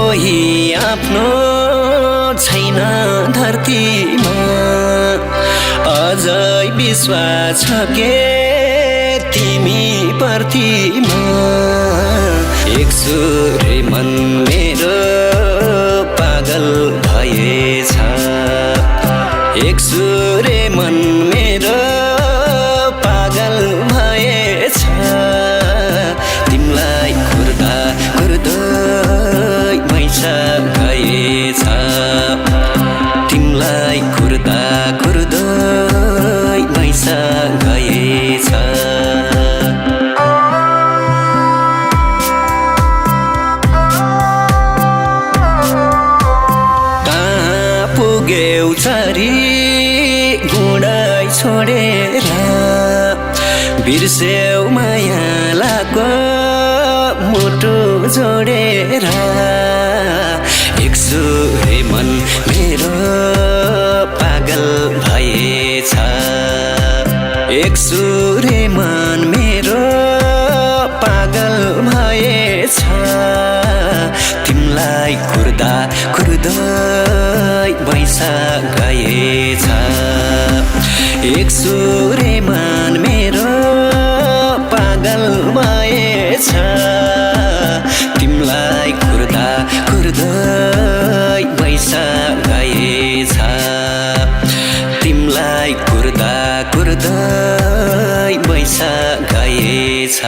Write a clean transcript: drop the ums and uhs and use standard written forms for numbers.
कोही आफ्नो छैन धरतीमा अझै विश्वास छ के तिमी प्रतिमा एक सुरे मन मेरो पागल भएछ एक सुरे मन मेरो पागल भएछ तिमलाई कुर्दा कुर्दै मैसा गएछ तिमलाई कुर्दा कुर्दै मैसा गएछ पुग्यौ छरी गुडै छोडेर बिर्स्यौ मायालाको मुटु जोडेर एक सुरे मन मेरो पागल भएछ एक सुरे मन मेरो पागल भएछ तिमलाई कुर्दा कुर्दै पैसा गएछ एक सुरे मन मेरो पागल भएछ तिमलाई कुर्दा कुर्दै पैसा गएछ तिमलाई कुर्दा कुर्दै पैसा गएछ